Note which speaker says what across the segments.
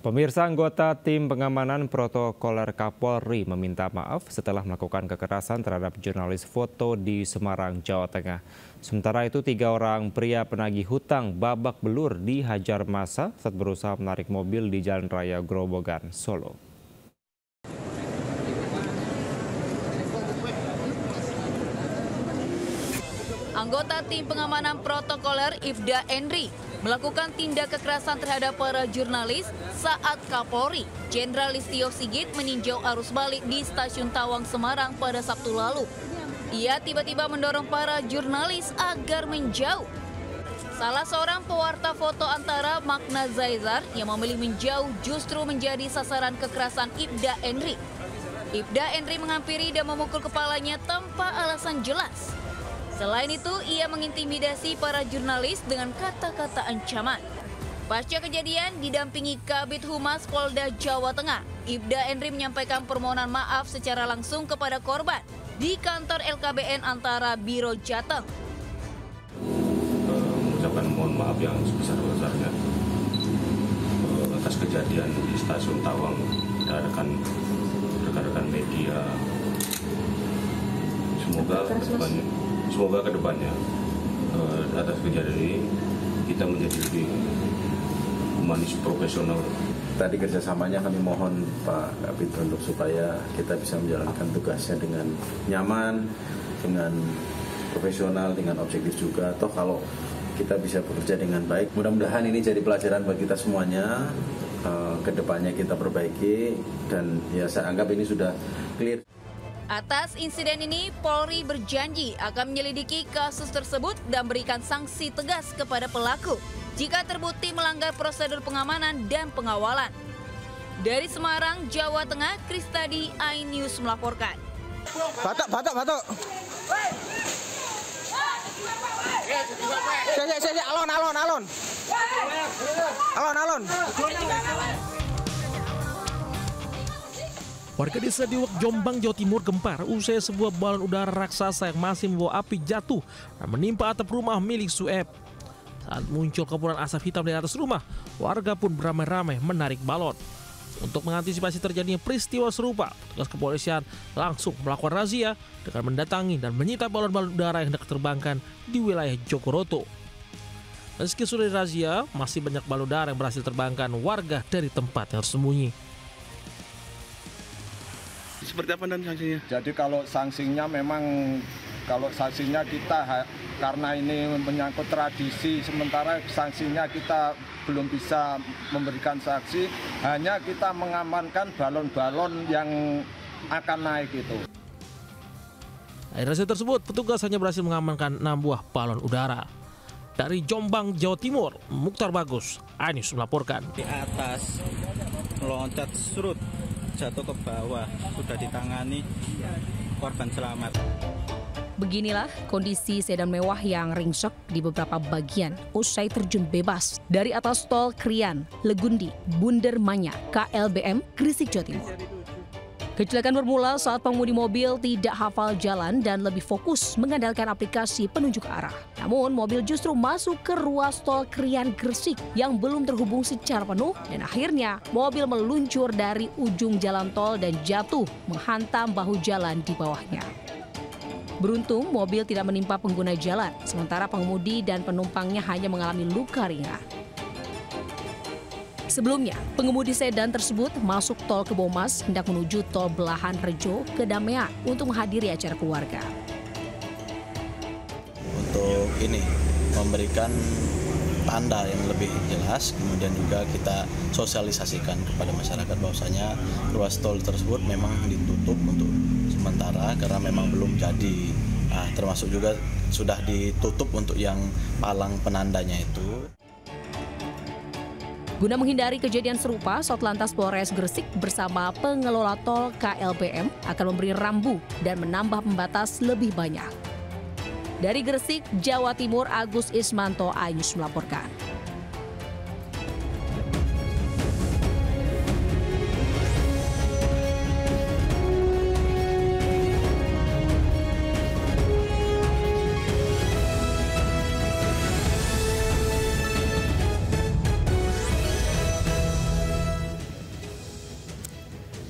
Speaker 1: Pemirsa, anggota tim pengamanan protokoler Kapolri meminta maaf setelah melakukan kekerasan terhadap jurnalis foto di Semarang, Jawa Tengah. Sementara itu, 3 orang pria penagih hutang babak belur dihajar massa saat berusaha menarik mobil di Jalan Raya Grobogan, Solo.
Speaker 2: Anggota tim pengamanan protokoler Ibda Enri melakukan tindak kekerasan terhadap para jurnalis saat Kapolri Jenderal Listio Sigit meninjau arus balik di Stasiun Tawang, Semarang pada Sabtu lalu. Ia tiba-tiba mendorong para jurnalis agar menjauh. Salah seorang pewarta foto antara Magna Zaizar yang memilih menjauh justru menjadi sasaran kekerasan Ibda Enri. Ibda Enri menghampiri dan memukul kepalanya tanpa alasan jelas. Selain itu, ia mengintimidasi para jurnalis dengan kata-kata ancaman. Pasca kejadian, didampingi Kabid Humas Polda Jawa Tengah, Ibda Enri menyampaikan permohonan maaf secara langsung kepada korban di kantor LKBN Antara Biro Jateng.
Speaker 3: Mengucapkan mohon maaf yang sebesar-besarnya atas kejadian di Stasiun Tawang dan rekan-rekan media. Semoga kedepannya atas kejadian ini kita menjadi lebih humanis, profesional.
Speaker 4: Tadi kerjasamanya kami mohon Pak Kabid untuk supaya kita bisa menjalankan tugasnya dengan nyaman, dengan profesional, dengan objektif juga. Toh kalau kita bisa bekerja dengan baik, mudah-mudahan ini jadi pelajaran bagi kita semuanya. Kedepannya kita perbaiki dan ya saya anggap ini sudah clear.
Speaker 2: Atas insiden ini, Polri berjanji akan menyelidiki kasus tersebut dan berikan sanksi tegas kepada pelaku jika terbukti melanggar prosedur pengamanan dan pengawalan. Dari Semarang, Jawa Tengah, Kristadi, iNews melaporkan.
Speaker 5: Batok. Alon.
Speaker 6: Warga desa Diwek, Jombang, Jawa Timur gempar usai sebuah balon udara raksasa yang masih membawa api jatuh dan menimpa atap rumah milik Sueb. Saat muncul kepulan asap hitam di atas rumah, warga pun beramai-ramai menarik balon. Untuk mengantisipasi terjadinya peristiwa serupa, petugas kepolisian langsung melakukan razia dengan mendatangi dan menyita balon-balon udara yang hendak terbangkan di wilayah Jogoroto. Meski sudah dirazia, masih banyak balon udara yang berhasil terbangkan warga dari tempat yang tersembunyi.
Speaker 7: Seperti apa dan sanksinya?
Speaker 5: Jadi kalau sanksinya memang kita karena ini menyangkut tradisi, sementara sanksinya kita belum bisa memberikan sanksi, hanya kita mengamankan balon-balon yang akan naik itu.
Speaker 6: Dari razia tersebut, petugas hanya berhasil mengamankan 6 buah balon udara. Dari Jombang, Jawa Timur, Mukhtar Bagus, iNews melaporkan.
Speaker 8: Di atas meloncat surut, jatuh ke bawah, sudah ditangani, korban selamat.
Speaker 9: Beginilah kondisi sedan mewah yang ringsek di beberapa bagian usai terjun bebas dari atas tol Krian, Legundi, Bundermanya, KLBM, Gresik, Jawa Timur. Kecelakaan bermula saat pengemudi mobil tidak hafal jalan dan lebih fokus mengandalkan aplikasi penunjuk arah. Namun mobil justru masuk ke ruas tol Krian Gresik yang belum terhubung secara penuh dan akhirnya mobil meluncur dari ujung jalan tol dan jatuh menghantam bahu jalan di bawahnya. Beruntung mobil tidak menimpa pengguna jalan, sementara pengemudi dan penumpangnya hanya mengalami luka ringan. Sebelumnya, pengemudi sedan tersebut masuk tol Kebomas hendak menuju tol Belahan Rejo ke Damean untuk menghadiri acara keluarga.
Speaker 8: Untuk ini, memberikan tanda yang lebih jelas, kemudian juga kita sosialisasikan kepada masyarakat bahwasanya ruas tol tersebut memang ditutup untuk sementara karena memang belum jadi. Termasuk juga sudah ditutup untuk yang palang penandanya itu.
Speaker 9: Guna menghindari kejadian serupa, Satlantas Polres Gresik bersama pengelola tol KLBM akan memberi rambu dan menambah pembatas lebih banyak. Dari Gresik, Jawa Timur, Agus Ismanto, iNews melaporkan.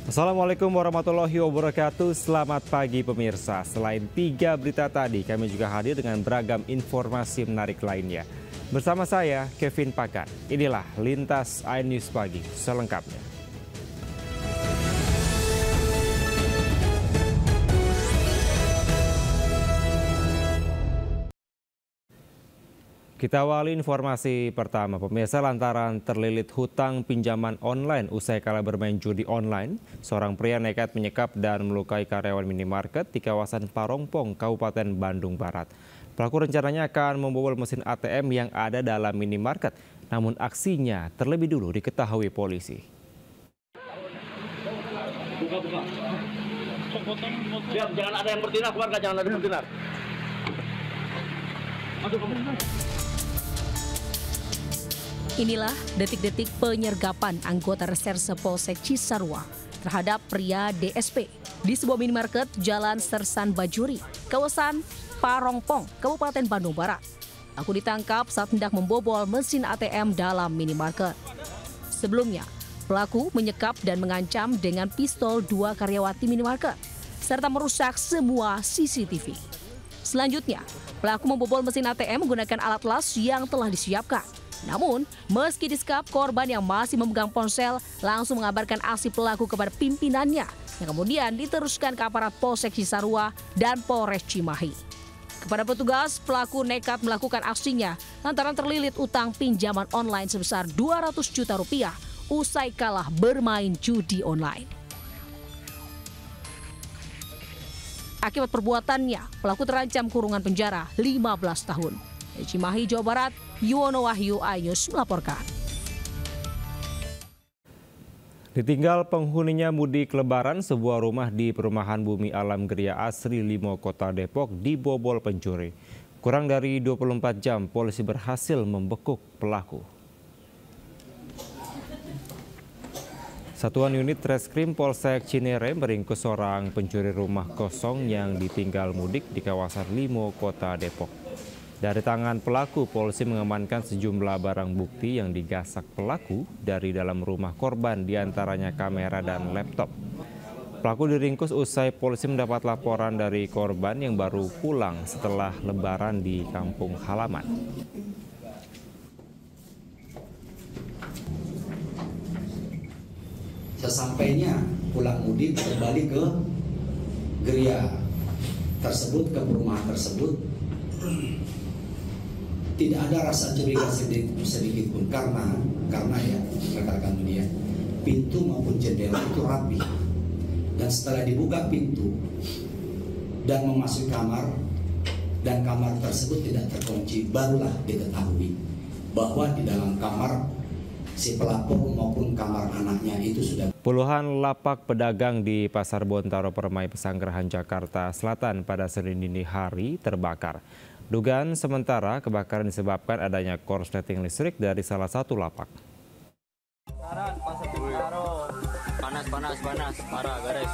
Speaker 1: Assalamualaikum warahmatullahi wabarakatuh. Selamat pagi pemirsa. Selain 3 berita tadi, kami juga hadir dengan beragam informasi menarik lainnya. Bersama saya, Kevin Pakar. Inilah Lintas iNews Pagi selengkapnya. Kita awali informasi pertama. Pemirsa, lantaran terlilit hutang pinjaman online usai kalah bermain judi online, seorang pria nekat menyekap dan melukai karyawan minimarket di kawasan Parongpong, Kabupaten Bandung Barat. Pelaku rencananya akan membobol mesin ATM yang ada dalam minimarket, namun aksinya terlebih dulu diketahui polisi.
Speaker 10: Jangan ada yang bertindak, keluarga jangan ada yang bertindak.
Speaker 9: Inilah detik-detik penyergapan anggota reserse Polsek Cisarua terhadap pria DSP di sebuah minimarket Jalan Sersan Bajuri, kawasan Parongpong, Kabupaten Bandung Barat. Aku ditangkap saat hendak membobol mesin ATM dalam minimarket. Sebelumnya, pelaku menyekap dan mengancam dengan pistol 2 karyawati minimarket serta merusak semua CCTV. Selanjutnya, pelaku membobol mesin ATM menggunakan alat las yang telah disiapkan. Namun, meski disekap, korban yang masih memegang ponsel langsung mengabarkan aksi pelaku kepada pimpinannya yang kemudian diteruskan ke aparat Polsek Cisarua dan Polres Cimahi. Kepada petugas, pelaku nekat melakukan aksinya lantaran terlilit utang pinjaman online sebesar 200 juta rupiah usai kalah bermain judi online. Akibat perbuatannya, pelaku terancam kurungan penjara 15 tahun. Dari Cimahi, Jawa Barat, Yuwono Wahyu, iNews melaporkan.
Speaker 1: Ditinggal penghuninya mudik lebaran, sebuah rumah di perumahan Bumi Alam Geria Asri Limo, Kota Depok dibobol pencuri. Kurang dari 24 jam, polisi berhasil membekuk pelaku. Satuan unit Reskrim Polsek Cinere meringkus seorang pencuri rumah kosong yang ditinggal mudik di kawasan Limo, Kota Depok. Dari tangan pelaku, polisi mengamankan sejumlah barang bukti yang digasak pelaku dari dalam rumah korban, diantaranya kamera dan laptop. Pelaku diringkus usai polisi mendapat laporan dari korban yang baru pulang setelah lebaran di kampung halaman.
Speaker 11: Sesampainya pulang mudik kembali ke geria tersebut, ke perumahan tersebut, tidak ada rasa curiga sedikit pun karena ya rekan-rekan media, pintu maupun jendela itu rapi, dan setelah dibuka pintu dan memasuki kamar dan kamar tersebut tidak terkunci, barulah diketahui bahwa di dalam kamar si pelapor maupun kamar anaknya itu sudah.
Speaker 1: Puluhan lapak pedagang di Pasar Bontaro Permai Pesanggerahan Jakarta Selatan pada Senin dini hari terbakar. Dugaan sementara kebakaran disebabkan adanya korsleting listrik dari salah satu lapak.
Speaker 10: Panas, parah, garis.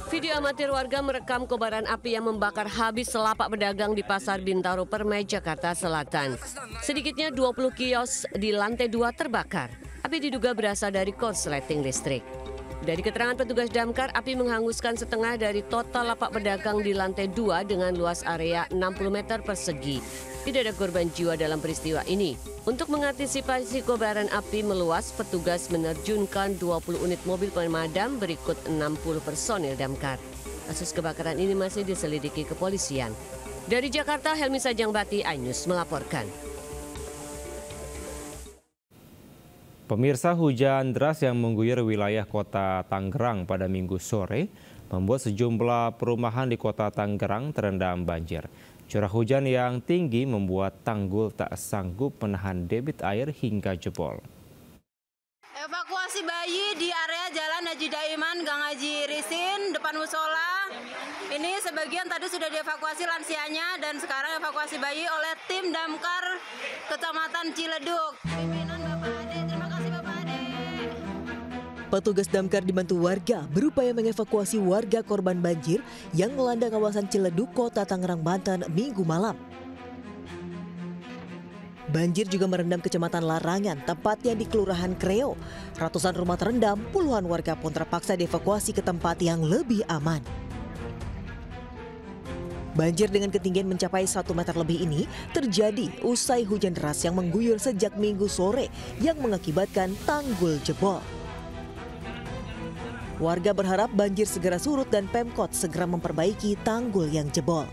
Speaker 12: Video amatir warga merekam kobaran api yang membakar habis lapak pedagang di Pasar Bintaro Permai, Jakarta Selatan. Sedikitnya 20 kios di lantai 2 terbakar. Api diduga berasal dari korsleting listrik. Dari keterangan petugas damkar, api menghanguskan setengah dari total lapak pedagang di lantai 2 dengan luas area 60 meter persegi. Tidak ada korban jiwa dalam peristiwa ini. Untuk mengantisipasi kobaran api meluas, petugas menerjunkan 20 unit mobil pemadam berikut 60 personil damkar. Kasus kebakaran ini masih diselidiki kepolisian. Dari Jakarta, Helmi Sajangbati, iNews melaporkan.
Speaker 1: Pemirsa, hujan deras yang mengguyur wilayah kota Tangerang pada Minggu sore membuat sejumlah perumahan di kota Tangerang terendam banjir. Curah hujan yang tinggi membuat tanggul tak sanggup menahan debit air hingga jebol.
Speaker 13: Evakuasi bayi di area Jalan Haji Daiman, Gang Haji Risin, depan musola. Ini sebagian tadi sudah dievakuasi lansianya dan sekarang evakuasi bayi oleh tim damkar Kecamatan Ciledug.
Speaker 14: Petugas damkar dibantu warga berupaya mengevakuasi warga korban banjir yang melanda kawasan Ciledug, Kota Tangerang, Banten, Minggu malam. Banjir juga merendam Kecamatan Larangan, tepatnya di Kelurahan Kreo. Ratusan rumah terendam, puluhan warga pun terpaksa dievakuasi ke tempat yang lebih aman. Banjir dengan ketinggian mencapai 1 meter lebih ini terjadi usai hujan deras yang mengguyur sejak Minggu sore yang mengakibatkan tanggul jebol. Warga berharap banjir segera surut dan Pemkot segera memperbaiki tanggul yang jebol.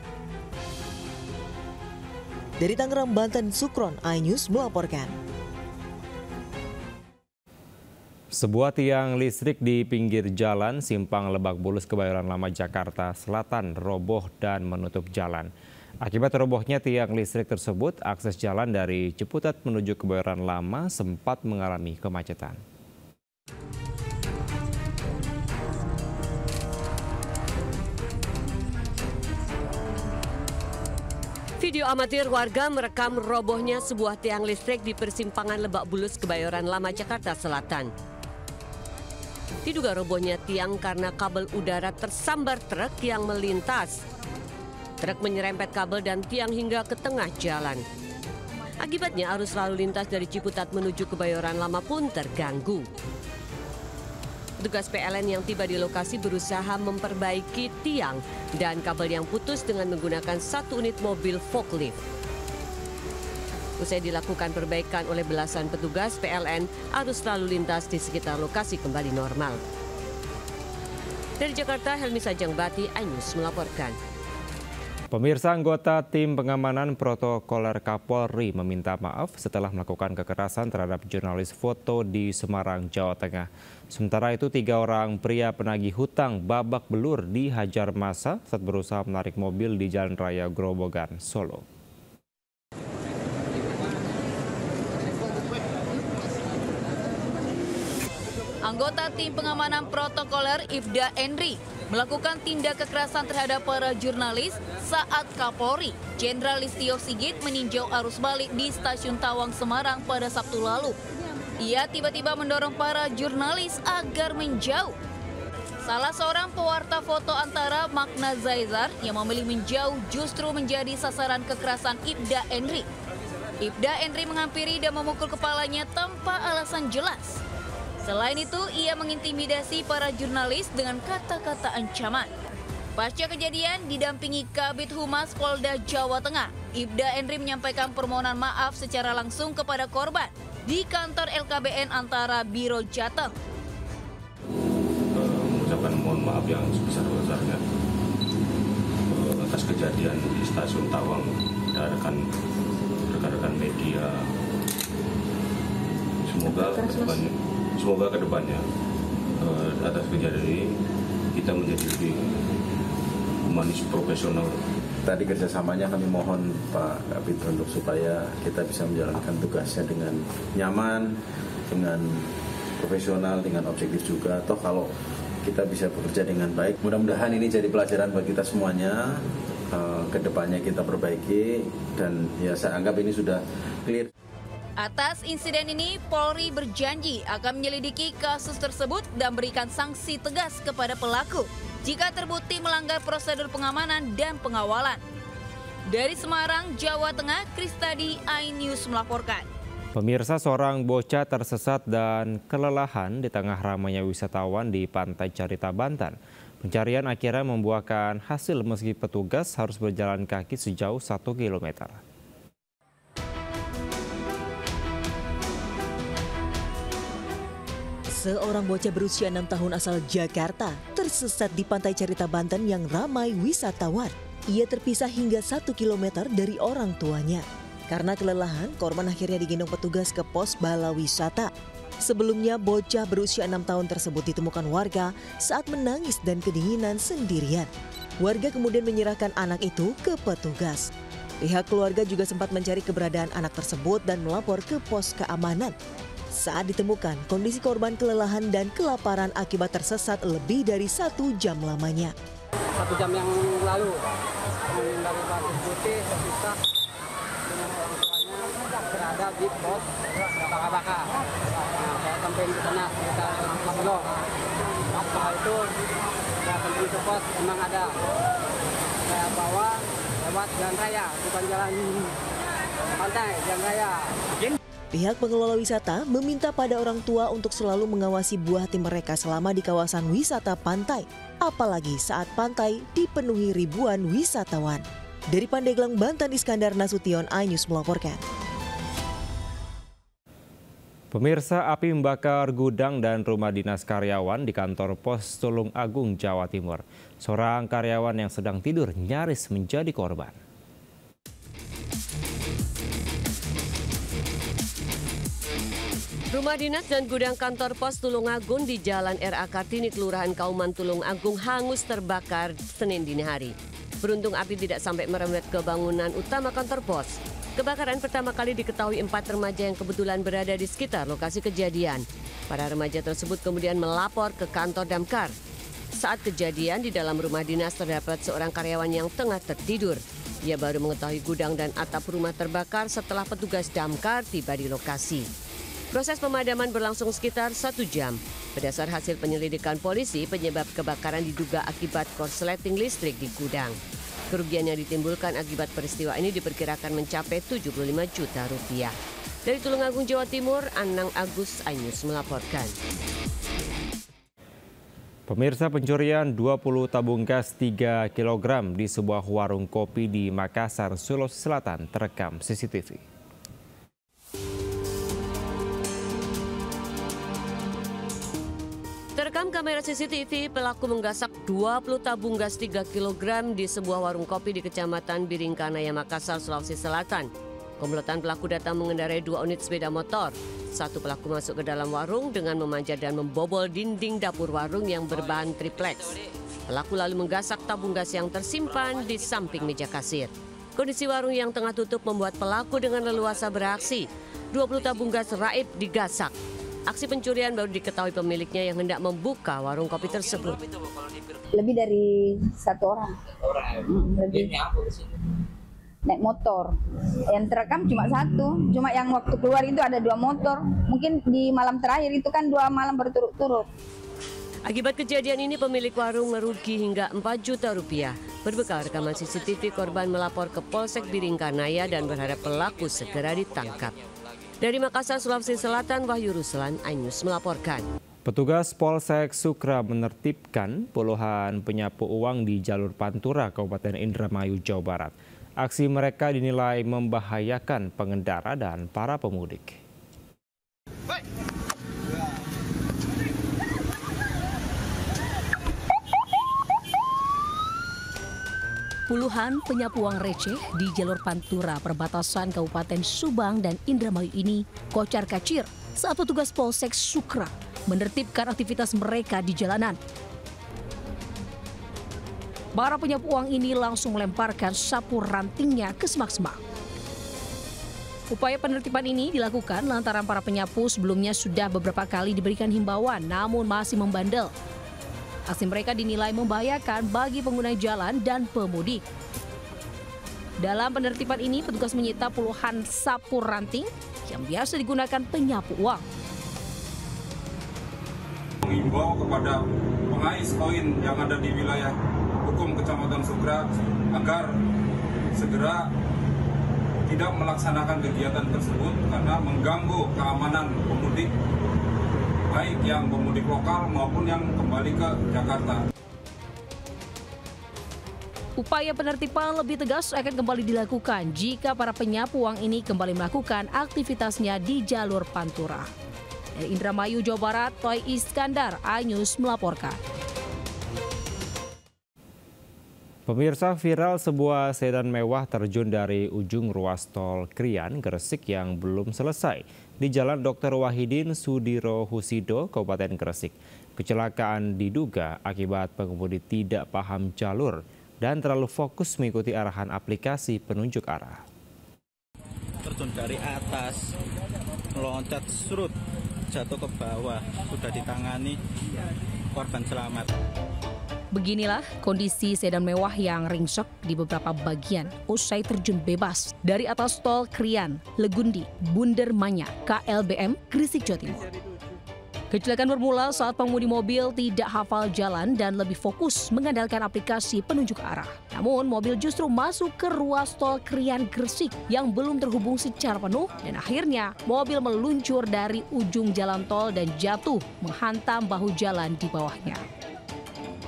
Speaker 14: Dari Tangerang, Banten, Sukron, iNews melaporkan.
Speaker 1: Sebuah tiang listrik di pinggir jalan Simpang Lebak Bulus, Kebayoran Lama, Jakarta Selatan roboh dan menutup jalan. Akibat robohnya tiang listrik tersebut, akses jalan dari Ciputat menuju Kebayoran Lama sempat mengalami kemacetan.
Speaker 12: Video amatir warga merekam robohnya sebuah tiang listrik di persimpangan Lebak Bulus, Kebayoran Lama, Jakarta Selatan. Diduga robohnya tiang karena kabel udara tersambar truk yang melintas. Truk menyerempet kabel dan tiang hingga ke tengah jalan. Akibatnya arus lalu lintas dari Ciputat menuju Kebayoran Lama pun terganggu. Petugas PLN yang tiba di lokasi berusaha memperbaiki tiang dan kabel yang putus dengan menggunakan 1 unit mobil forklift. Usai dilakukan perbaikan oleh belasan petugas PLN, arus lalu lintas di sekitar lokasi kembali normal. Dari Jakarta, Helmi Sajangbati, iNews melaporkan.
Speaker 1: Pemirsa, anggota tim pengamanan protokoler Kapolri meminta maaf setelah melakukan kekerasan terhadap jurnalis foto di Semarang, Jawa Tengah. Sementara itu, 3 orang pria penagih hutang babak belur dihajar massa saat berusaha menarik mobil di Jalan Raya Grobogan, Solo.
Speaker 2: Anggota tim pengamanan protokoler Ifda Endri melakukan tindak kekerasan terhadap para jurnalis saat Kapolri Jenderal Listio Sigit meninjau arus balik di Stasiun Tawang, Semarang pada Sabtu lalu. Ia tiba-tiba mendorong para jurnalis agar menjauh. Salah seorang pewarta foto antara Magna Zaizar yang memilih menjauh justru menjadi sasaran kekerasan Ifda Endri. Ifda Endri menghampiri dan memukul kepalanya tanpa alasan jelas. Selain itu, ia mengintimidasi para jurnalis dengan kata-kata ancaman. Pasca kejadian, didampingi Kabid Humas Polda Jawa Tengah, Ifda Endri menyampaikan permohonan maaf secara langsung kepada korban di kantor LKBN antara Biro Jateng.
Speaker 3: Mengucapkan mohon maaf yang sebesar-besarnya atas kejadian di Stasiun Tawang dan rekan-rekan media. Semoga kedepannya atas kejadian ini kita menjadi lebih humanis, profesional.
Speaker 4: Tadi kerjasamanya kami mohon Pak Kabid untuk supaya kita bisa menjalankan tugasnya dengan nyaman, dengan profesional, dengan objektif juga. Toh kalau kita bisa bekerja dengan baik, mudah-mudahan ini jadi pelajaran bagi kita semuanya. Kedepannya kita perbaiki dan ya saya anggap ini sudah clear.
Speaker 2: Atas insiden ini, Polri berjanji akan menyelidiki kasus tersebut dan berikan sanksi tegas kepada pelaku jika terbukti melanggar prosedur pengamanan dan pengawalan. Dari Semarang, Jawa Tengah, Kristadi, iNews melaporkan.
Speaker 1: Pemirsa, seorang bocah tersesat dan kelelahan di tengah ramainya wisatawan di Pantai Carita, Banten. Pencarian akhirnya membuahkan hasil meski petugas harus berjalan kaki sejauh 1 kilometer.
Speaker 14: Seorang bocah berusia 6 tahun asal Jakarta tersesat di Pantai Carita, Banten yang ramai wisatawan. Ia terpisah hingga 1 kilometer dari orang tuanya. Karena kelelahan, korban akhirnya digendong petugas ke pos bala wisata. Sebelumnya, bocah berusia 6 tahun tersebut ditemukan warga saat menangis dan kedinginan sendirian. Warga kemudian menyerahkan anak itu ke petugas. Pihak keluarga juga sempat mencari keberadaan anak tersebut dan melapor ke pos keamanan. Saat ditemukan, kondisi korban kelelahan dan kelaparan akibat tersesat lebih dari 1 jam lamanya.
Speaker 15: 1 jam yang lalu, dari Pasir Putih terpisah dengan orang tuanya berada di pos Baka-Baka. Nah, saya sampai ke sana sekitar 4 kilo. Setelah itu, saya sampai ke pos, memang ada. Saya bawa lewat jalan raya, bukan jalan Pantai, Jalan Raya.
Speaker 14: Pihak pengelola wisata meminta pada orang tua untuk selalu mengawasi buah hati mereka selama di kawasan wisata pantai, apalagi saat pantai dipenuhi ribuan wisatawan. Dari Pandeglang, Banten, Iskandar Nasution, iNews melaporkan.
Speaker 1: Pemirsa, api membakar gudang dan rumah dinas karyawan di kantor pos Tulung Agung, Jawa Timur. Seorang karyawan yang sedang tidur nyaris menjadi korban.
Speaker 12: Rumah dinas dan gudang kantor pos Tulung Agung di Jalan R.A. Kartini, Kelurahan Kauman, Tulung Agung hangus terbakar Senin dini hari. Beruntung api tidak sampai merembet ke bangunan utama kantor pos. Kebakaran pertama kali diketahui 4 remaja yang kebetulan berada di sekitar lokasi kejadian. Para remaja tersebut kemudian melapor ke kantor damkar. Saat kejadian di dalam rumah dinas terdapat seorang karyawan yang tengah tertidur. Ia baru mengetahui gudang dan atap rumah terbakar setelah petugas damkar tiba di lokasi. Proses pemadaman berlangsung sekitar 1 jam. Berdasar hasil penyelidikan polisi, penyebab kebakaran diduga akibat korsleting listrik di gudang. Kerugian yang ditimbulkan akibat peristiwa ini diperkirakan mencapai 75 juta rupiah. Dari Tulung Agung, Jawa Timur, Anang Agus, iNews melaporkan.
Speaker 1: Pemirsa, pencurian 20 tabung gas 3 kg di sebuah warung kopi di Makassar, Sulawesi Selatan terekam CCTV.
Speaker 12: Terekam kamera CCTV, pelaku menggasak 20 tabung gas 3 kg di sebuah warung kopi di Kecamatan Biringkanaya, Makassar, Sulawesi Selatan. Komplotan pelaku datang mengendarai 2 unit sepeda motor. Satu pelaku masuk ke dalam warung dengan memanjat dan membobol dinding dapur warung yang berbahan triplex. Pelaku lalu menggasak tabung gas yang tersimpan di samping meja kasir. Kondisi warung yang tengah tutup membuat pelaku dengan leluasa beraksi. 20 tabung gas raib digasak. Aksi pencurian baru diketahui pemiliknya yang hendak membuka warung kopi tersebut.
Speaker 16: Lebih dari 1 orang. Lebih. Naik motor. Yang terekam cuma 1. Cuma yang waktu keluar itu ada 2 motor. Mungkin di malam terakhir itu kan 2 malam berturut-turut.
Speaker 12: Akibat kejadian ini pemilik warung merugi hingga 4 juta rupiah. Berbekal rekaman CCTV, korban melapor ke Polsek Biringkanaya dan berharap pelaku segera ditangkap. Dari Makassar, Sulawesi Selatan, Wahyu Ruslan, iNews melaporkan.
Speaker 1: Petugas Polsek Sukra menertibkan puluhan penyapu uang di jalur Pantura, Kabupaten Indramayu, Jawa Barat. Aksi mereka dinilai membahayakan pengendara dan para pemudik.
Speaker 9: Puluhan penyapu uang receh di jalur Pantura perbatasan Kabupaten Subang dan Indramayu ini kocar-kacir saat petugas Polsek Sukra menertibkan aktivitas mereka di jalanan. Para penyapu uang ini langsung melemparkan sapu rantingnya ke semak-semak. Upaya penertiban ini dilakukan lantaran para penyapu sebelumnya sudah beberapa kali diberikan himbauan namun masih membandel. Aksi mereka dinilai membahayakan bagi pengguna jalan dan pemudik. Dalam penertiban ini, petugas menyita puluhan sapu ranting yang biasa digunakan penyapu uang.
Speaker 17: Mengimbau kepada pengais koin yang ada di wilayah hukum Kecamatan Sukra agar segera tidak melaksanakan kegiatan tersebut karena mengganggu keamanan pemudik, baik yang pemudik lokal maupun yang kembali ke Jakarta.
Speaker 9: Upaya penertiban lebih tegas akan kembali dilakukan jika para penyapu uang ini kembali melakukan aktivitasnya di jalur Pantura. Dari Indramayu, Jawa Barat, Toy Iskandar, iNews melaporkan.
Speaker 1: Pemirsa, viral sebuah sedan mewah terjun dari ujung ruas tol Krian, Gresik yang belum selesai di Jalan Dr. Wahidin Sudiro Husido, Kabupaten Gresik. Kecelakaan diduga akibat pengemudi tidak paham jalur dan terlalu fokus mengikuti arahan aplikasi penunjuk arah.
Speaker 18: Terjun dari atas, meloncat surut, jatuh ke bawah, sudah ditangani, korban selamat.
Speaker 9: Beginilah kondisi sedan mewah yang ringsek di beberapa bagian usai terjun bebas dari atas tol Krian, Legundi, Bunder Manya, KLBM, Gresik, Jawa Timur. Kecelakaan bermula saat pengemudi mobil tidak hafal jalan dan lebih fokus mengandalkan aplikasi penunjuk arah. Namun mobil justru masuk ke ruas tol Krian Gresik yang belum terhubung secara penuh dan akhirnya mobil meluncur dari ujung jalan tol dan jatuh menghantam bahu jalan di bawahnya.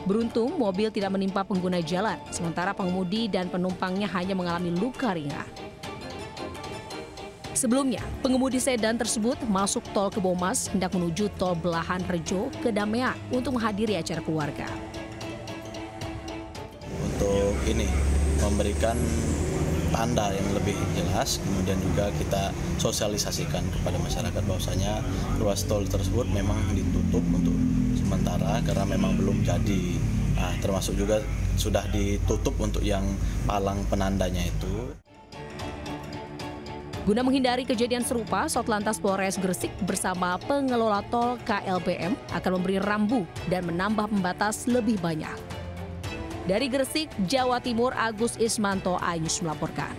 Speaker 9: Beruntung mobil tidak menimpa pengguna jalan, sementara pengemudi dan penumpangnya hanya mengalami luka ringan. Sebelumnya, pengemudi sedan tersebut masuk tol Kebomas hendak menuju tol Belahan Rejo ke Damean untuk menghadiri acara keluarga.
Speaker 8: Untuk ini, memberikan tanda yang lebih jelas, kemudian juga kita sosialisasikan kepada masyarakat bahwasanya ruas tol tersebut memang ditutup untuk sementara karena memang belum jadi. Nah, termasuk juga sudah ditutup untuk yang palang penandanya itu.
Speaker 9: Guna menghindari kejadian serupa, Satlantas Polres Gresik bersama pengelola tol KLBM akan memberi rambu dan menambah pembatas lebih banyak. Dari Gresik, Jawa Timur, Agus Ismanto, Ayus melaporkan.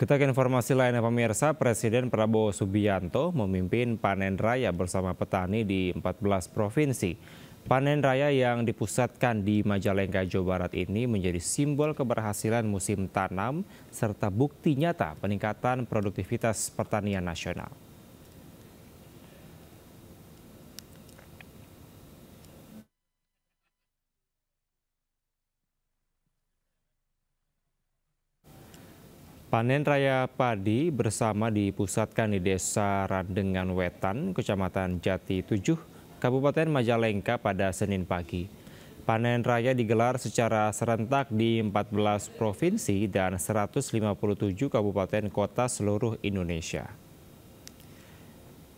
Speaker 1: Kita ke informasi lainnya pemirsa, Presiden Prabowo Subianto memimpin panen raya bersama petani di 14 provinsi. Panen raya yang dipusatkan di Majalengka, Jawa Barat ini menjadi simbol keberhasilan musim tanam serta bukti nyata peningkatan produktivitas pertanian nasional. Panen raya padi bersama dipusatkan di Desa Randengan Wetan, Kecamatan Jati 7, Kabupaten Majalengka pada Senin pagi. Panen raya digelar secara serentak di 14 provinsi dan 157 kabupaten kota seluruh Indonesia.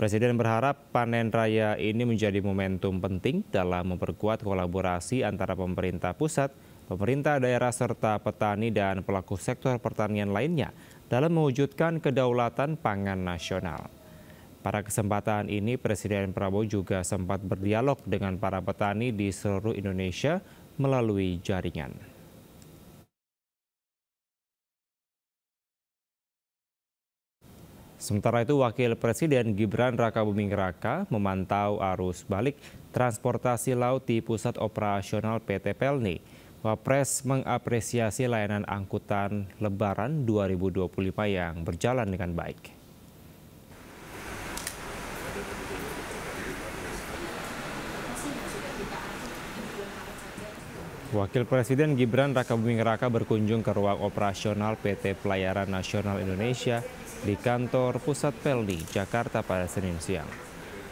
Speaker 1: Presiden berharap panen raya ini menjadi momentum penting dalam memperkuat kolaborasi antara pemerintah pusat, pemerintah daerah serta petani dan pelaku sektor pertanian lainnya dalam mewujudkan kedaulatan pangan nasional. Pada kesempatan ini, Presiden Prabowo juga sempat berdialog dengan para petani di seluruh Indonesia melalui jaringan. Sementara itu, Wakil Presiden Gibran Rakabuming Raka memantau arus balik transportasi laut di Pusat Operasional PT Pelni. Wapres mengapresiasi layanan angkutan Lebaran 2025 yang berjalan dengan baik. Wakil Presiden Gibran Rakabuming Raka berkunjung ke ruang operasional PT Pelayaran Nasional Indonesia di kantor Pusat Pelni, Jakarta pada Senin siang.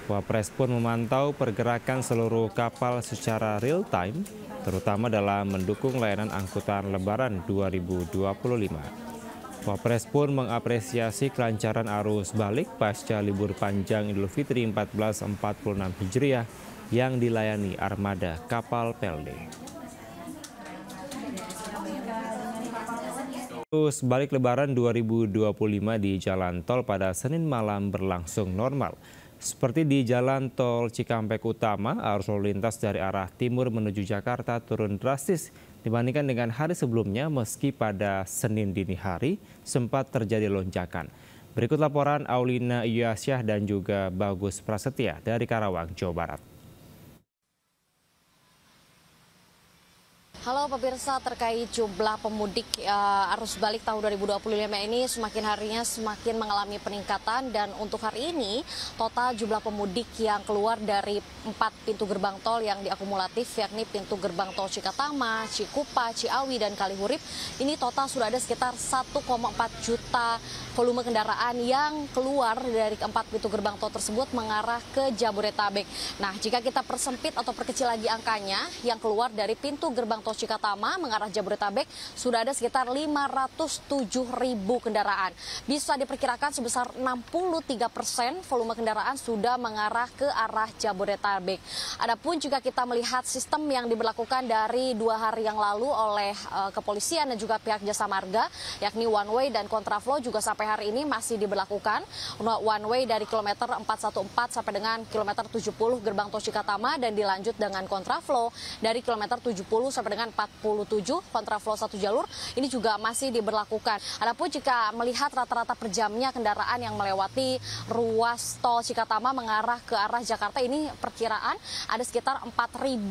Speaker 1: Wapres pun memantau pergerakan seluruh kapal secara real-time, terutama dalam mendukung layanan angkutan Lebaran 2025. Wapres pun mengapresiasi kelancaran arus balik pasca libur panjang Idul Fitri 1446 Hijriah yang dilayani armada kapal Pelni. Arus balik Lebaran 2025 di Jalan Tol pada Senin malam berlangsung normal. Seperti di Jalan Tol Cikampek Utama, arus lalu lintas dari arah timur menuju Jakarta turun drastis dibandingkan dengan hari sebelumnya meski pada Senin dini hari sempat terjadi lonjakan. Berikut laporan Aulina Yasyah dan juga Bagus Prasetya dari Karawang, Jawa Barat.
Speaker 19: Halo pemirsa, terkait jumlah pemudik arus balik tahun 2025 ini semakin harinya semakin mengalami peningkatan, dan untuk hari ini total jumlah pemudik yang keluar dari 4 pintu gerbang tol yang diakumulatif, yakni pintu gerbang tol Cikatama, Cikupa, Ciawi, dan Kalihurip, ini total sudah ada sekitar 1,4 juta volume kendaraan yang keluar dari 4 pintu gerbang tol tersebut mengarah ke Jabodetabek. Nah, jika kita persempit atau perkecil lagi angkanya, yang keluar dari pintu gerbang tol Cikatama mengarah Jabodetabek sudah ada sekitar 507.000 kendaraan. Bisa diperkirakan sebesar 63% volume kendaraan sudah mengarah ke arah Jabodetabek. Adapun jika kita melihat sistem yang diberlakukan dari 2 hari yang lalu oleh kepolisian dan juga pihak Jasa Marga, yakni one way dan kontraflow, juga sampai hari ini masih diberlakukan. One way dari kilometer 414 sampai dengan kilometer 70 gerbang tol Cikatama, dan dilanjut dengan kontraflow dari kilometer 70 sampai dengan dengan 47, kontraflow 1 jalur ini juga masih diberlakukan. Adapun jika melihat rata-rata per jamnya kendaraan yang melewati ruas tol Cikatama mengarah ke arah Jakarta, ini perkiraan ada sekitar 4.000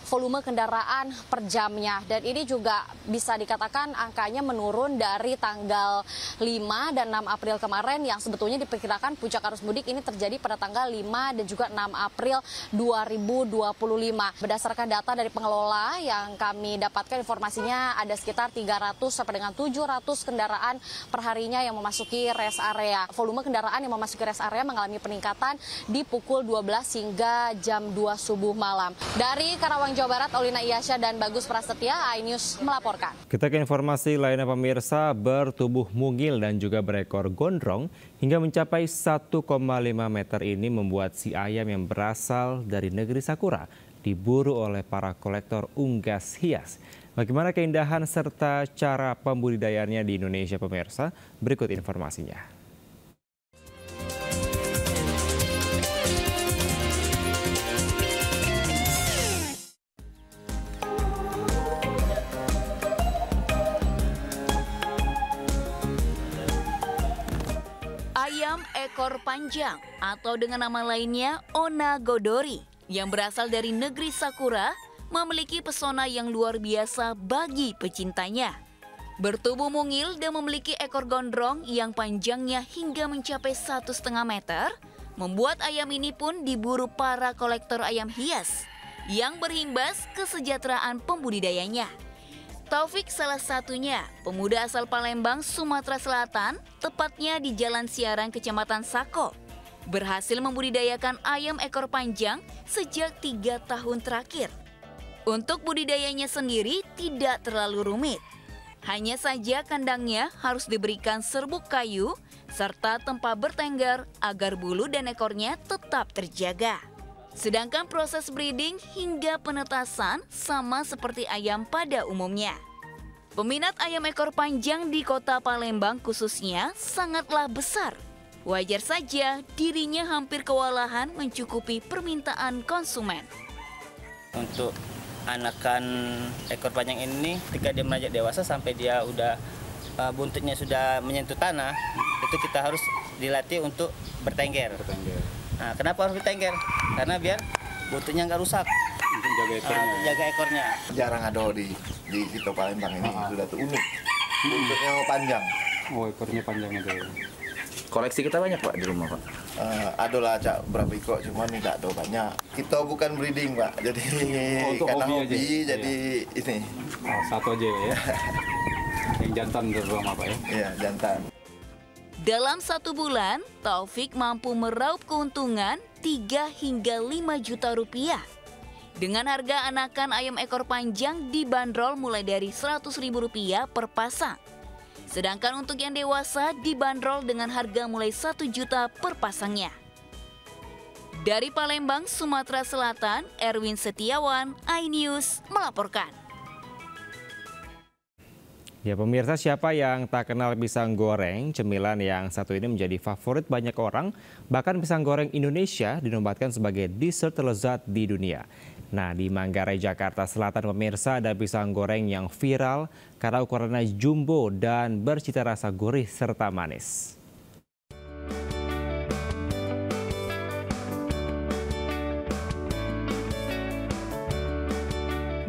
Speaker 19: volume kendaraan per jamnya. Dan ini juga bisa dikatakan angkanya menurun dari tanggal 5 dan 6 April kemarin yang sebetulnya diperkirakan puncak arus mudik ini terjadi pada tanggal 5 dan juga 6 April 2025. Berdasarkan data dari pengelola yang kami dapatkan informasinya ada sekitar 300 sampai dengan 700 kendaraan perharinya yang memasuki rest area. Volume kendaraan yang memasuki rest area mengalami peningkatan di pukul 12 hingga jam 2 subuh malam. Dari Karawang, Jawa Barat, Olina Iyasya dan Bagus Prasetya, iNews melaporkan.
Speaker 1: Kita ke informasi lainnya pemirsa, bertubuh mungil dan juga berekor gondrong hingga mencapai 1,5 meter ini membuat si ayam yang berasal dari negeri Sakura diburu oleh para kolektor unggas hias. Bagaimana keindahan serta cara pembudidayaannya di Indonesia pemirsa? Berikut informasinya.
Speaker 2: Ayam ekor panjang atau dengan nama lainnya Onagodori yang berasal dari negeri Sakura memiliki pesona yang luar biasa bagi pecintanya. Bertubuh mungil dan memiliki ekor gondrong yang panjangnya hingga mencapai 1,5 meter, membuat ayam ini pun diburu para kolektor ayam hias yang berimbas kesejahteraan pembudidayanya. Taufik salah satunya, pemuda asal Palembang, Sumatera Selatan, tepatnya di Jalan Siarang, Kecamatan Sako, berhasil membudidayakan ayam ekor panjang sejak 3 tahun terakhir. Untuk budidayanya sendiri tidak terlalu rumit. Hanya saja kandangnya harus diberikan serbuk kayu serta tempat bertengger agar bulu dan ekornya tetap terjaga. Sedangkan proses breeding hingga penetasan sama seperti ayam pada umumnya. Peminat ayam ekor panjang di kota Palembang khususnya sangatlah besar. Wajar saja dirinya hampir kewalahan mencukupi permintaan konsumen.
Speaker 20: Untuk anakan ekor panjang ini ketika dia menanjak dewasa sampai dia udah buntutnya sudah menyentuh tanah, itu kita harus dilatih untuk bertengger. Nah, kenapa harus bertengger? Karena biar buntutnya nggak rusak. Untuk jaga ekornya.
Speaker 21: Jarang ada di kita Palembang ini, sudah unik. Buntutnya panjang.
Speaker 17: Oh, ekornya panjang aja.
Speaker 21: Koleksi kita banyak Pak di rumah Pak? Ada lah Cak, berapa ekor, cuman tidak ada banyak. Kita bukan breeding Pak, jadi karena hobi jadi ini.
Speaker 17: Oh, satu aja ya? Yang jantan terutama Pak ya?
Speaker 21: Iya, jantan.
Speaker 2: Dalam 1 bulan, Taufik mampu meraup keuntungan 3 hingga 5 juta rupiah. Dengan harga anakan ayam ekor panjang dibanderol mulai dari Rp100.000 per pasang. Sedangkan untuk yang dewasa dibanderol dengan harga mulai 1 juta per pasangnya. Dari Palembang, Sumatera Selatan, Erwin Setiawan, iNews melaporkan.
Speaker 1: Ya pemirsa, siapa yang tak kenal pisang goreng? Cemilan yang satu ini menjadi favorit banyak orang. Bahkan pisang goreng Indonesia dinobatkan sebagai dessert terlezat di dunia. Nah, di Manggarai, Jakarta Selatan pemirsa, ada pisang goreng yang viral karena ukurannya jumbo dan bercita rasa gurih serta manis.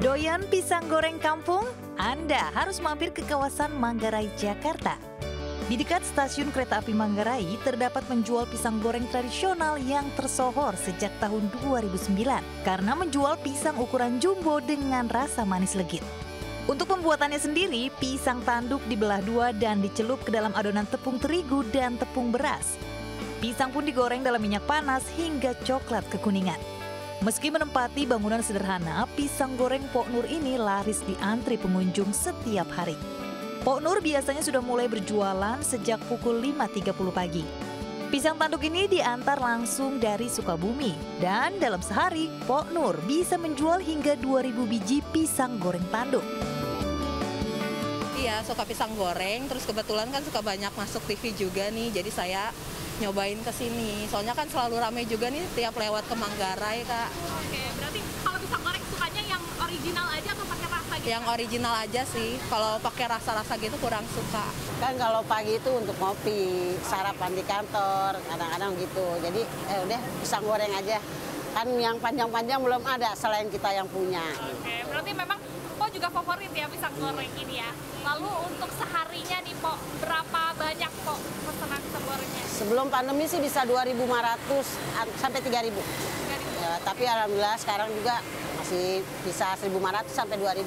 Speaker 22: Doyan pisang goreng kampung? Anda harus mampir ke kawasan Manggarai, Jakarta. Di dekat stasiun kereta api Manggarai terdapat penjual pisang goreng tradisional yang tersohor sejak tahun 2009 karena menjual pisang ukuran jumbo dengan rasa manis legit. Untuk pembuatannya sendiri, pisang tanduk dibelah 2 dan dicelup ke dalam adonan tepung terigu dan tepung beras. Pisang pun digoreng dalam minyak panas hingga coklat kekuningan. Meski menempati bangunan sederhana, pisang goreng Pok Nur ini laris diantri pengunjung setiap hari. Pok Nur biasanya sudah mulai berjualan sejak pukul 5.30 pagi. Pisang tanduk ini diantar langsung dari Sukabumi dan dalam sehari Pok Nur bisa menjual hingga 2.000 biji pisang goreng tanduk.
Speaker 23: Iya, suka pisang goreng, terus kebetulan kan suka banyak masuk TV juga nih, jadi saya nyobain ke sini. Soalnya kan selalu ramai juga nih tiap lewat ke Manggarai, Kak.
Speaker 24: Oke, berarti kalau pisang goreng sukanya yang original aja atau pakai rasa
Speaker 23: Yang original aja sih. Kalau pakai rasa-rasa gitu kurang suka.
Speaker 5: Kan kalau pagi itu untuk ngopi, sarapan di kantor, kadang-kadang gitu. Jadi udah pisang goreng aja. Kan yang panjang-panjang belum ada selain kita yang punya.
Speaker 6: Oke, berarti memang Po juga favorit ya pisang goreng ini ya. Lalu untuk seharinya nih Po, berapa banyak Po pesanan pisang gorengnya?
Speaker 5: Sebelum pandemi sih bisa 2.500 sampai 3.000. Ya, tapi alhamdulillah sekarang juga masih bisa 1.500 sampai 2.000.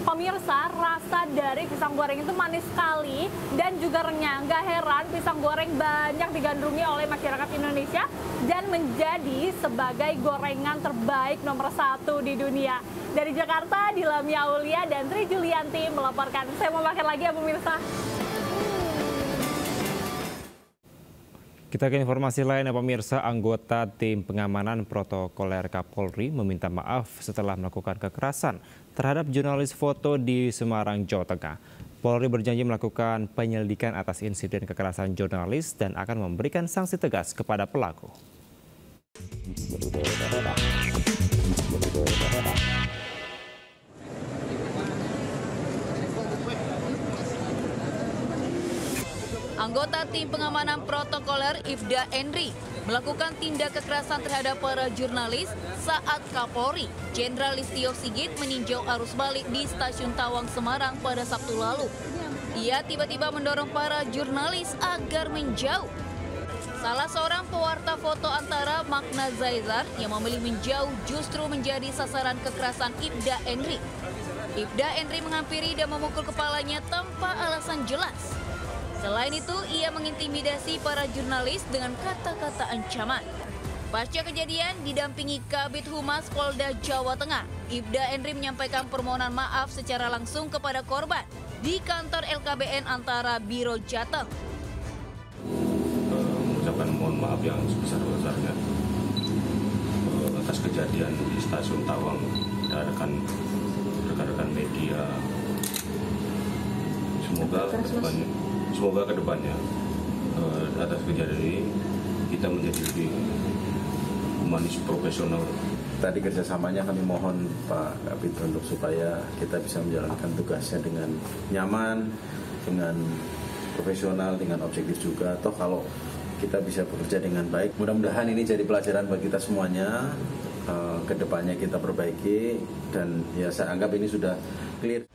Speaker 6: Pemirsa, rasa dari pisang goreng itu manis sekali dan juga renyah. Gak heran pisang goreng banyak digandrungi oleh masyarakat Indonesia dan menjadi sebagai gorengan terbaik nomor 1 di dunia. Dari Jakarta, Dilamia Aulia dan Tri Julianti melaporkan. Saya mau makan lagi ya pemirsa.
Speaker 1: Kita ke informasi lain ya pemirsa, anggota tim pengamanan protokoler Kapolri meminta maaf setelah melakukan kekerasan terhadap jurnalis foto di Semarang, Jawa Tengah. Polri berjanji melakukan penyelidikan atas insiden kekerasan jurnalis dan akan memberikan sanksi tegas kepada pelaku.
Speaker 2: Anggota tim pengamanan protokoler Ifda Endri melakukan tindak kekerasan terhadap para jurnalis saat Kapolri Jenderal Listio Sigit meninjau arus balik di Stasiun Tawang, Semarang pada Sabtu lalu. Ia tiba-tiba mendorong para jurnalis agar menjauh. Salah seorang pewarta foto antara Magna Zaizar yang memilih menjauh justru menjadi sasaran kekerasan Ifda Endri. Ifda Endri menghampiri dan memukul kepalanya tanpa alasan jelas. Selain itu, ia mengintimidasi para jurnalis dengan kata-kata ancaman. Pasca kejadian, didampingi Kabid Humas Polda Jawa Tengah, Ifda Endri menyampaikan permohonan maaf secara langsung kepada korban di kantor LKBN antara Biro Jateng.
Speaker 3: Mengucapkan mohon maaf yang sebesar-besarnya atas kejadian di Stasiun Tawang dan rekan-rekan media. Semoga kedepannya atas kejadian ini kita menjadi lebih humanis, profesional.
Speaker 4: Tadi kerjasamanya kami mohon Pak Kabid untuk supaya kita bisa menjalankan tugasnya dengan nyaman, dengan profesional, dengan objektif juga. Toh kalau kita bisa bekerja dengan baik, mudah-mudahan ini jadi pelajaran bagi kita semuanya. Kedepannya kita perbaiki dan ya saya anggap ini sudah clear.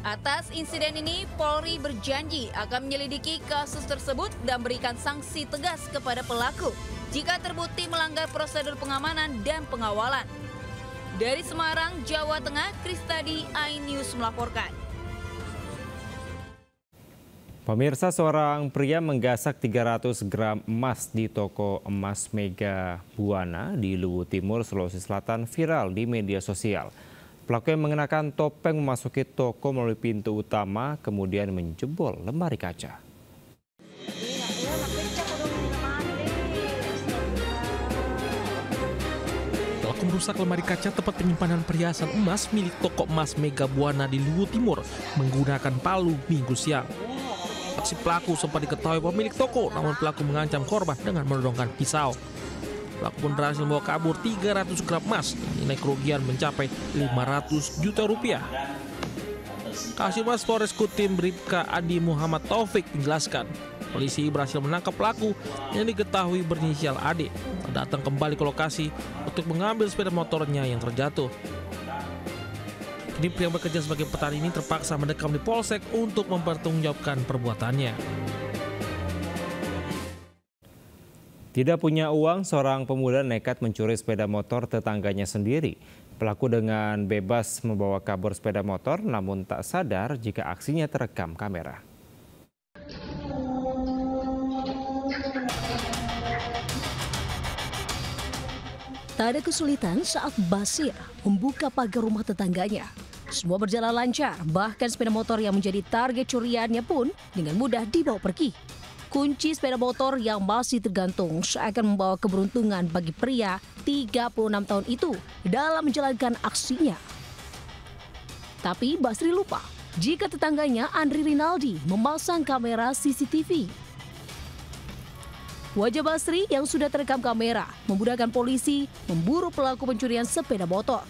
Speaker 2: Atas insiden ini, Polri berjanji akan menyelidiki kasus tersebut dan berikan sanksi tegas kepada pelaku jika terbukti melanggar prosedur pengamanan dan pengawalan. Dari Semarang, Jawa Tengah, Kristadi, iNews melaporkan.
Speaker 1: Pemirsa, seorang pria menggasak 300 gram emas di toko emas Mega Buana di Luwu Timur, Sulawesi Selatan viral di media sosial. Pelaku yang mengenakan topeng memasuki toko melalui pintu utama, kemudian menjebol lemari kaca.
Speaker 7: Pelaku merusak lemari kaca tempat penyimpanan perhiasan emas milik toko emas Mega Buana di Luwu Timur menggunakan palu Minggu siang. Aksi pelaku sempat diketahui pemilik toko, namun pelaku mengancam korban dengan menodongkan pisau. Pelaku pun berhasil membawa kabur 300 gram emas, nilai kerugian mencapai 500 juta rupiah. Kasubmas Polres Kutim Bribka Adi Muhammad Taufik menjelaskan, polisi berhasil menangkap pelaku yang diketahui berinisial AD, datang kembali ke lokasi untuk mengambil sepeda motornya yang terjatuh. Kini pria yang bekerja sebagai petani ini terpaksa mendekam di polsek untuk mempertanggungjawabkan perbuatannya.
Speaker 1: Tidak punya uang, seorang pemuda nekat mencuri sepeda motor tetangganya sendiri. Pelaku dengan bebas membawa kabur sepeda motor, namun tak sadar jika aksinya terekam kamera.
Speaker 9: Tak ada kesulitan saat Basir membuka pagar rumah tetangganya. Semua berjalan lancar, bahkan sepeda motor yang menjadi target curiannya pun dengan mudah dibawa pergi. Kunci sepeda motor yang masih tergantung seakan membawa keberuntungan bagi pria 36 tahun itu dalam menjalankan aksinya. Tapi Basri lupa jika tetangganya Andri Rinaldi memasang kamera CCTV. Wajah Basri yang sudah terekam kamera memudahkan polisi memburu pelaku pencurian sepeda motor.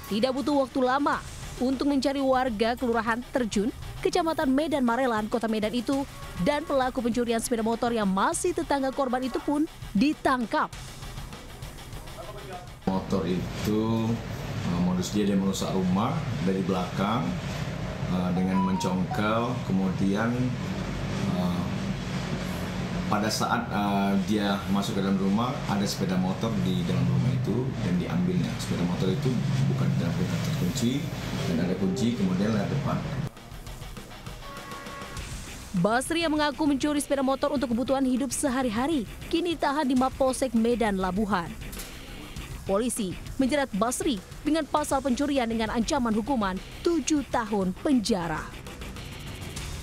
Speaker 9: Tidak butuh waktu lama untuk mencari warga Kelurahan Terjun, Kecamatan Medan Marelan, Kota Medan itu, dan pelaku pencurian sepeda motor yang masih tetangga korban itu pun ditangkap.
Speaker 10: Motor itu modus dia merusak rumah dari belakang dengan mencongkel, kemudian pada saat dia masuk ke dalam rumah ada sepeda motor di dalam rumah itu dan diambilnya. Sepeda motor itu bukan dalam keadaan terkunci dan ada kunci, kemudian lewat depan.
Speaker 9: Basri yang mengaku mencuri sepeda motor untuk kebutuhan hidup sehari-hari kini tahan di Mapolsek Medan Labuhan. Polisi menjerat Basri dengan pasal pencurian dengan ancaman hukuman 7 tahun penjara.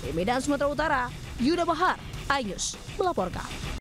Speaker 9: Di Medan, Sumatera Utara, Yuda Bahar, iNews melaporkan.